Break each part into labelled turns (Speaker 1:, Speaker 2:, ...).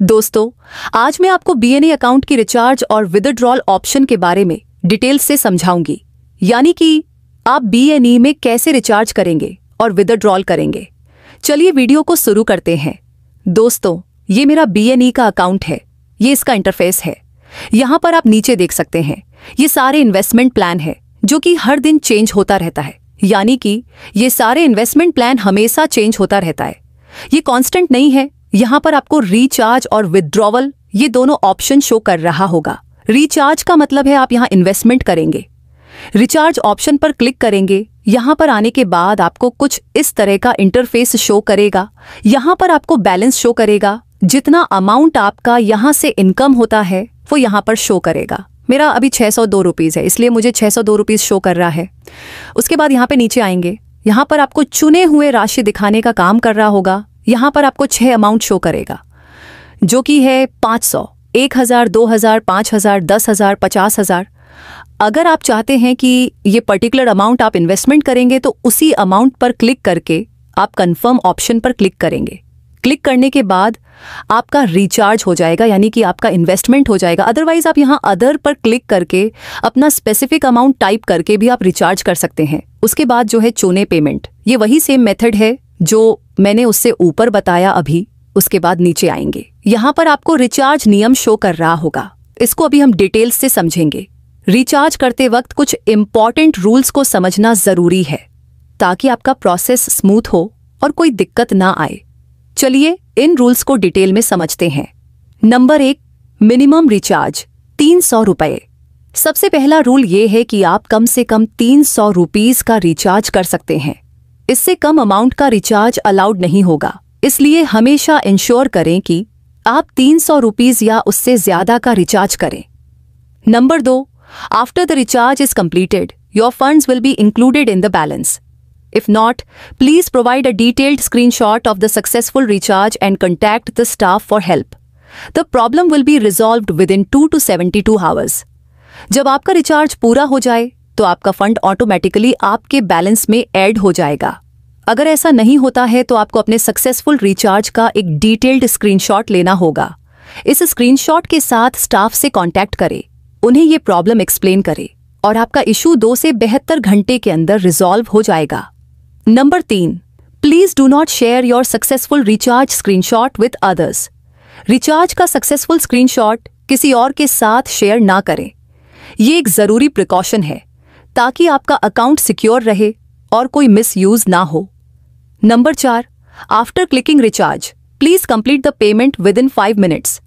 Speaker 1: दोस्तों, आज मैं आपको बीएनई अकाउंट की रिचार्ज और विथड्रॉल ऑप्शन के बारे में डिटेल से समझाऊंगी। यानी कि आप बीएनई में कैसे रिचार्ज करेंगे और विथड्रॉल करेंगे। चलिए वीडियो को शुरू करते हैं। दोस्तों, ये मेरा बीएनई का अकाउंट है। ये इसका इंटरफेस है। यहाँ पर आप नीचे देख सकते हैं, ये सारे इन्वेस्टमेंट प्लान है जो कि हर दिन चेंज होता रहता है। यानी कि ये सारे इन्वेस्टमेंट प्लान हमेशा चेंज होता रहता है, ये कांस्टेंट नहीं है। यहाँ पर आपको रिचार्ज और विथड्रॉवल ये दोनों ऑप्शन शो कर रहा होगा। रिचार्ज का मतलब है आप यहाँ इन्वेस्टमेंट करेंगे। रिचार्ज ऑप्शन पर क्लिक करेंगे। यहाँ पर आने के बाद आपको कुछ इस तरह का इंटरफेस शो करेगा। यहाँ पर आपको बैलेंस शो करेगा। जितना अमाउंट आपका यहाँ से इनकम होता है वो यहाँ पर शो करेगा। मेरा अभी 602 रुपीज़ है, इसलिए मुझे 602 रुपीज़ शो कर रहा है। उसके बाद यहाँ पे नीचे आएंगे। यहाँ पर आपको चुने हुए राशि दिखाने का काम कर रहा होगा। यहाँ पर आपको 6 अमाउंट शो करेगा, जो कि है 500, 1000, 2000, 5000, 10,000, 50,000। अगर आप चाहते हैं कि ये पर्टिकुलर अमाउंट आप इन्वेस्टमेंट करेंगे तो उसी अमाउंट पर क्लिक करके आप कंफर्म ऑप्शन पर क्लिक करेंगे। क्लिक करने के बाद आपका रिचार्ज हो जाएगा, यानी कि आपका इन्वेस्टमेंट हो जाएगा। अदरवाइज आप यहाँ अदर पर क्लिक करके अपना स्पेसिफिक अमाउंट टाइप करके भी आप रिचार्ज कर सकते हैं। उसके बाद जो है चुने पेमेंट, ये वही सेम मेथड है जो मैंने उससे ऊपर बताया अभी। उसके बाद नीचे आएंगे, यहाँ पर आपको रिचार्ज नियम शो कर रहा होगा। इसको अभी हम डिटेल्स से समझेंगे। रिचार्ज करते वक्त कुछ इंपॉर्टेंट रूल्स को समझना जरूरी है ताकि आपका प्रोसेस स्मूथ हो और कोई दिक्कत ना आए। चलिए इन रूल्स को डिटेल में समझते हैं। नंबर 1, मिनिमम रिचार्ज 300 रुपये। सबसे पहला रूल ये है कि आप कम से कम 300 रुपीज़ का रिचार्ज कर सकते हैं। इससे कम अमाउंट का रिचार्ज अलाउड नहीं होगा। इसलिए हमेशा इंश्योर करें कि आप 300 रुपीज़ या उससे ज्यादा का रिचार्ज करें। Number 2, after the recharge is completed your funds will be included in the balance. If not, please provide a detailed screenshot of the successful recharge and contact the staff for help. The problem will be resolved within 2 to 72 hours. जब आपका recharge पूरा हो जाए तो आपका fund automatically आपके balance में add हो जाएगा। अगर ऐसा नहीं होता है तो आपको अपने सक्सेसफुल रिचार्ज का एक डिटेल्ड स्क्रीनशॉट लेना होगा। इस स्क्रीनशॉट के साथ स्टाफ से कॉन्टैक्ट करें, उन्हें ये प्रॉब्लम एक्सप्लेन करें और आपका इशू 2 से 72 घंटे के अंदर रिजॉल्व हो जाएगा। Number 3, please do not share your successful recharge screenshot with others. Recharge का सक्सेसफुल स्क्रीनशॉट किसी और के साथ शेयर ना करें। ये एक जरूरी प्रिकॉशन है ताकि आपका अकाउंट सिक्योर रहे और कोई मिसयूज ना हो। Number 4, after clicking recharge please complete the payment with in 5 minutes.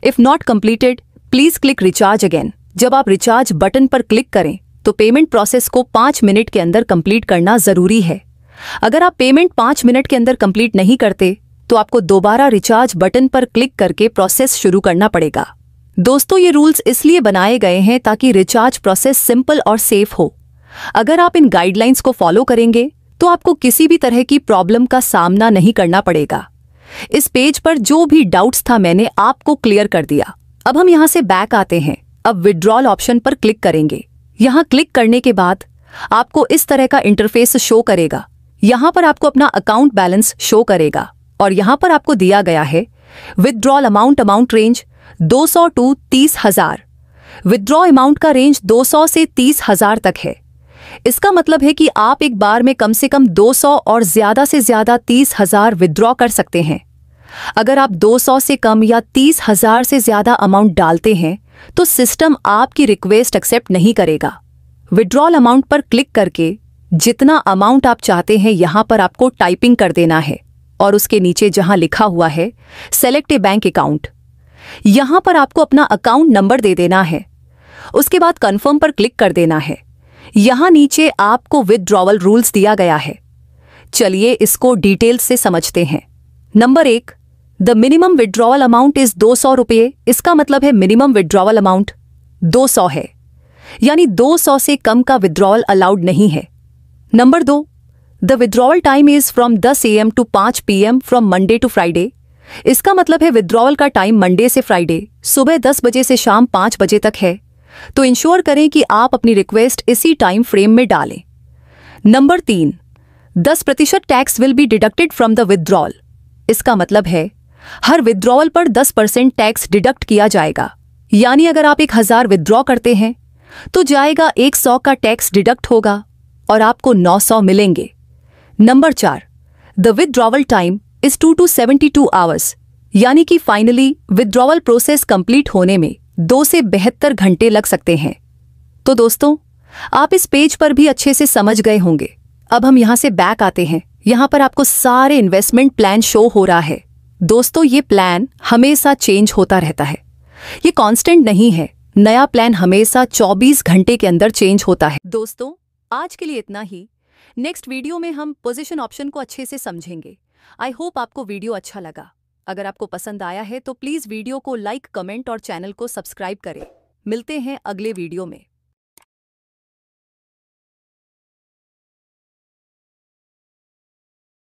Speaker 1: If not completed please click recharge again. जब आप रिचार्ज बटन पर क्लिक करें तो पेमेंट प्रोसेस को 5 मिनट के अंदर कंप्लीट करना जरूरी है। अगर आप पेमेंट 5 मिनट के अंदर कंप्लीट नहीं करते तो आपको दोबारा रिचार्ज बटन पर क्लिक करके प्रोसेस शुरू करना पड़ेगा। दोस्तों, ये रूल्स इसलिए बनाए गए हैं ताकि रिचार्ज प्रोसेस सिंपल और सेफ हो। अगर आप इन गाइडलाइंस को फॉलो करेंगे तो आपको किसी भी तरह की प्रॉब्लम का सामना नहीं करना पड़ेगा। इस पेज पर जो भी डाउट्स था मैंने आपको क्लियर कर दिया। अब हम यहाँ से बैक आते हैं। अब विथड्रॉल ऑप्शन पर क्लिक करेंगे। यहाँ क्लिक करने के बाद आपको इस तरह का इंटरफेस शो करेगा। यहाँ पर आपको अपना अकाउंट बैलेंस शो करेगा और यहाँ पर आपको दिया गया है withdrawal amount range 200 to 30,000। Withdraw amount का रेंज 200 से 30,000 तक है। इसका मतलब है कि आप एक बार में कम से कम 200 और ज्यादा से ज्यादा 30,000 विथड्रॉ कर सकते हैं। अगर आप 200 से कम या 30,000 से ज्यादा अमाउंट डालते हैं तो सिस्टम आपकी रिक्वेस्ट एक्सेप्ट नहीं करेगा। विथड्रॉल अमाउंट पर क्लिक करके जितना अमाउंट आप चाहते हैं यहाँ पर आपको टाइपिंग कर देना है और उसके नीचे जहाँ लिखा हुआ है सेलेक्ट ए बैंक अकाउंट, यहाँ पर आपको अपना अकाउंट नंबर दे देना है। उसके बाद कन्फर्म पर क्लिक कर देना है। यहाँ नीचे आपको विथड्रॉवल रूल्स दिया गया है। चलिए इसको डिटेल से समझते हैं। Number 1, the minimum withdrawal amount is 200 रुपये। इसका मतलब है मिनिमम विथड्रॉवल अमाउंट 200 है, यानी 200 से कम का विथड्रॉवल अलाउड नहीं है। Number 2, the withdrawal time is from 10 AM to 5 PM from Monday to Friday. इसका मतलब है विथड्रॉवल का टाइम मंडे से फ्राइडे सुबह 10 बजे से शाम 5 बजे तक है। तो इंश्योर करें कि आप अपनी रिक्वेस्ट इसी टाइम फ्रेम में डालें। Number 3, 10% tax will be deducted from the withdrawal. इसका मतलब है हर विड्रॉवल पर 10% टैक्स डिडक्ट किया जाएगा। यानी अगर आप 1000 विड्रॉ करते हैं तो जाएगा 100 का टैक्स डिडक्ट होगा और आपको 900 मिलेंगे। Number 4, the withdrawal time is 2 to 72 hours, यानी कि फाइनली विड्रॉवल प्रोसेस कंप्लीट होने में 2 से 72 घंटे लग सकते हैं। तो दोस्तों, आप इस पेज पर भी अच्छे से समझ गए होंगे। अब हम यहां से बैक आते हैं। यहां पर आपको सारे इन्वेस्टमेंट प्लान शो हो रहा है। दोस्तों, ये प्लान हमेशा चेंज होता रहता है, ये कांस्टेंट नहीं है। नया प्लान हमेशा 24 घंटे के अंदर चेंज होता है। दोस्तों, आज के लिए इतना ही। नेक्स्ट वीडियो में हम पोजीशन ऑप्शन को अच्छे से समझेंगे। आई होप आपको वीडियो अच्छा लगा। अगर आपको पसंद आया है तो प्लीज़ वीडियो को लाइक, कमेंट और चैनल को सब्सक्राइब करें। मिलते हैं अगले वीडियो में।